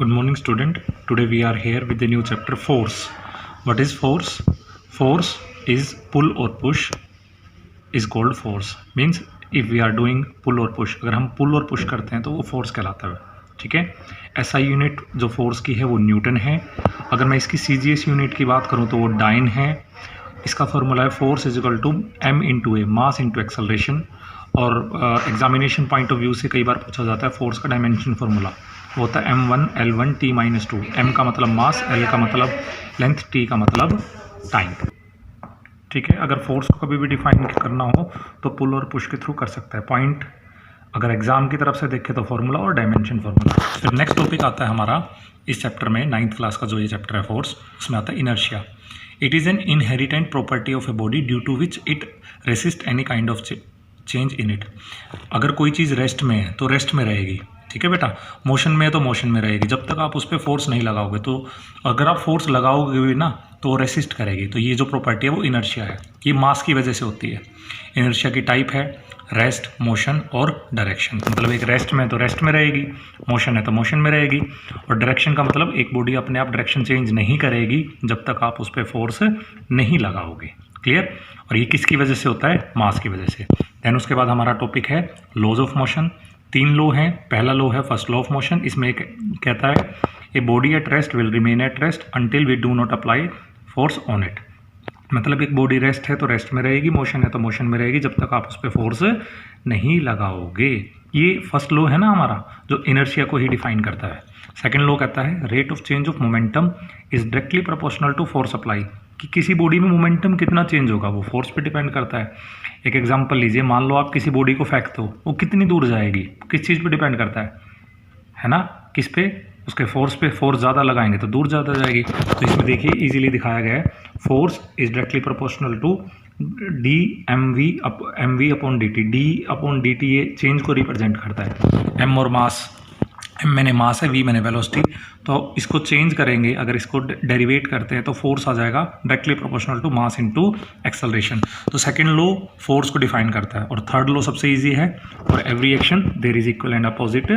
Good morning, student. Today we are here with the new chapter force. What is force? Force is pull or push is called force. Means if we are doing pull or push, अगर हम pull और push करते हैं तो वो force कहलाता है. ठीक है. SI यूनिट जो फोर्स की है वो न्यूटन है. अगर मैं इसकी CGS यूनिट की बात करूँ तो वो डाइन है. इसका फॉर्मूला है force is equal to m into a mass into acceleration. और एग्जामिनेशन पॉइंट ऑफ व्यू से कई बार पूछा जाता है फोर्स का डायमेंशन फार्मूला. वो होता है m1 L1 T-2. m का मतलब मास, l का मतलब लेंथ, t का मतलब टाइम. ठीक है. अगर फोर्स को कभी भी डिफाइन करना हो तो पुल और पुश के थ्रू कर सकता है. पॉइंट अगर एग्जाम की तरफ से देखें तो फॉर्मूला और डायमेंशन फार्मूला. फिर नेक्स्ट टॉपिक आता है हमारा इस चैप्टर में, 9th क्लास का जो ये चैप्टर है फोर्स, उसमें आता है inertia. It is an inherent property of a body due to which it resist any kind of change in it. अगर कोई चीज़ रेस्ट में है तो रेस्ट में रहेगी. ठीक है बेटा. मोशन में है तो मोशन में रहेगी जब तक आप उस पर फोर्स नहीं लगाओगे. तो अगर आप फोर्स लगाओगे भी ना तो वो रेसिस्ट करेगी. तो ये जो प्रॉपर्टी है वो इनर्शिया है. ये मास की वजह से होती है. इनर्शिया की टाइप है रेस्ट, मोशन और डायरेक्शन. मतलब एक रेस्ट में है तो रेस्ट में रहेगी, मोशन है तो मोशन में रहेगी, और डायरेक्शन का मतलब एक बॉडी अपने आप डायरेक्शन चेंज नहीं करेगी जब तक आप उस पर फोर्स नहीं लगाओगे. क्लियर. और ये किसकी वजह से होता है? मास की वजह से. देन उसके बाद हमारा टॉपिक है लॉज ऑफ मोशन. 3 लॉ हैं. पहला लॉ है फर्स्ट लॉ ऑफ मोशन. इसमें एक कहता है a body at rest will remain at rest until we do not apply force on it. मतलब एक बॉडी रेस्ट है तो रेस्ट में रहेगी, मोशन है तो मोशन में रहेगी जब तक आप उस पर फोर्स नहीं लगाओगे. ये फर्स्ट लॉ है ना हमारा, जो इनर्शिया को ही डिफाइन करता है. सेकंड लॉ कहता है rate of change of momentum is directly proportional to force apply. कि किसी बॉडी में मोमेंटम कितना चेंज होगा वो फोर्स पे डिपेंड करता है. एक एग्जांपल लीजिए. मान लो आप किसी बॉडी को फेंकते हो, वो कितनी दूर जाएगी, किस चीज़ पे डिपेंड करता है ना. किस पे? उसके फोर्स पे. फोर्स ज़्यादा लगाएंगे तो दूर ज़्यादा जाएगी. तो इसमें देखिए इजीली दिखाया गया है force is directly proportional to mv upon dt. d upon dt ये चेंज को रिप्रेजेंट करता है. m और मास, m मैंने मास है, v मैंने वेलोसिटी. तो इसको चेंज करेंगे, अगर इसको डेरिवेट करते हैं तो फोर्स आ जाएगा directly proportional to mass into acceleration. तो सेकंड लॉ फोर्स को डिफाइन करता है. और थर्ड लॉ सबसे इजी है. और every action there is equal and opposite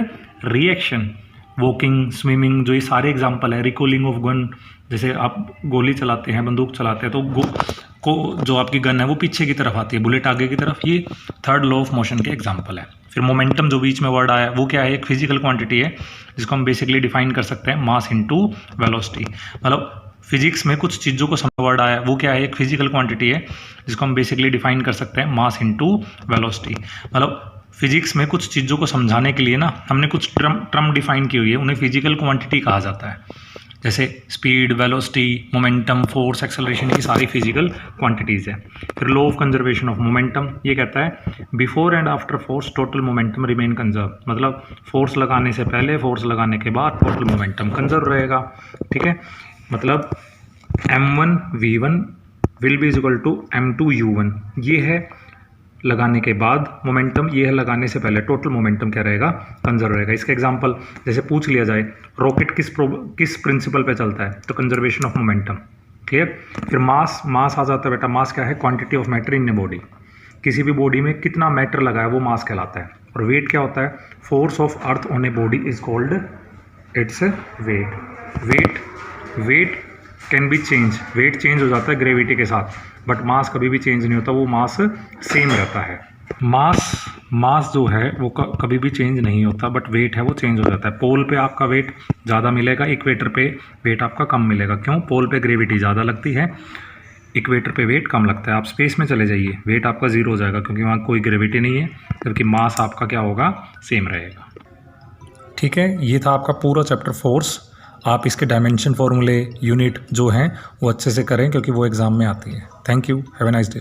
reaction. Walking, swimming, जो ये सारे एग्जाम्पल है. रिकॉलिंग ऑफ गन, जैसे आप गोली चलाते हैं, बंदूक चलाते हैं तो जो आपकी गन है वो पीछे की तरफ आती है, बुलेट आगे की तरफ. ये थर्ड लॉ ऑफ मोशन के एग्जाम्पल है. फिर मोमेंटम जो बीच में वर्ड आया वो क्या है? एक फिजिकल क्वांटिटी है जिसको हम बेसिकली डिफाइन कर सकते हैं मास इनटू वेलोसिटी. मतलब फिजिक्स में कुछ चीज़ों को वर्ड आया वो क्या है? एक फिजिकल क्वांटिटी है जिसको हम बेसिकली डिफाइन कर सकते हैं मास इनटू वेलोसिटी. मतलब फिजिक्स में कुछ चीज़ों को समझाने के लिए ना हमने कुछ टर्म डिफाइन की हुई है, उन्हें फिजिकल क्वांटिटी कहा जाता है. जैसे speed, velocity, momentum, force, acceleration, ये सारी फिजिकल क्वांटिटीज़ है. फिर law of conservation of momentum ये कहता है before and after force total momentum remain conserve. मतलब फोर्स लगाने से पहले, फोर्स लगाने के बाद टोटल मोमेंटम कंजर्व रहेगा. ठीक है. मतलब m1 v1 will be is equal to m2 u1. ये है लगाने के बाद मोमेंटम, ये है लगाने से पहले. टोटल मोमेंटम क्या रहेगा? कंजर्व रहेगा. इसका एग्जांपल जैसे पूछ लिया जाए रॉकेट किस प्रिंसिपल पे चलता है, तो कंजर्वेशन ऑफ मोमेंटम. क्लियर. फिर मास आ जाता है बेटा. मास क्या है? Quantity of matter in a body. किसी भी बॉडी में कितना मैटर लगा है वो मास कहलाता है. और वेट क्या होता है? Force of earth on a body is called its weight. Weight can be change. Weight change हो जाता है ग्रेविटी के साथ, बट मास कभी भी चेंज नहीं होता, वो मास सेम रहता है. मास जो है वो कभी भी चेंज नहीं होता, बट वेट है वो चेंज हो जाता है. पोल पे आपका वेट ज़्यादा मिलेगा, इक्वेटर पे वेट आपका कम मिलेगा. क्यों? पोल पे ग्रेविटी ज़्यादा लगती है, इक्वेटर पे वेट कम लगता है. आप स्पेस में चले जाइए, वेट आपका ज़ीरो हो जाएगा क्योंकि वहाँ कोई ग्रेविटी नहीं है, जबकि मास आपका क्या होगा? सेम रहेगा. ठीक है. ये था आपका पूरा चैप्टर फोर्स. आप इसके डायमेंशन फॉर्मूले, यूनिट जो हैं वो अच्छे से करें क्योंकि वो एग्ज़ाम में आती है. Thank you. Have a nice day.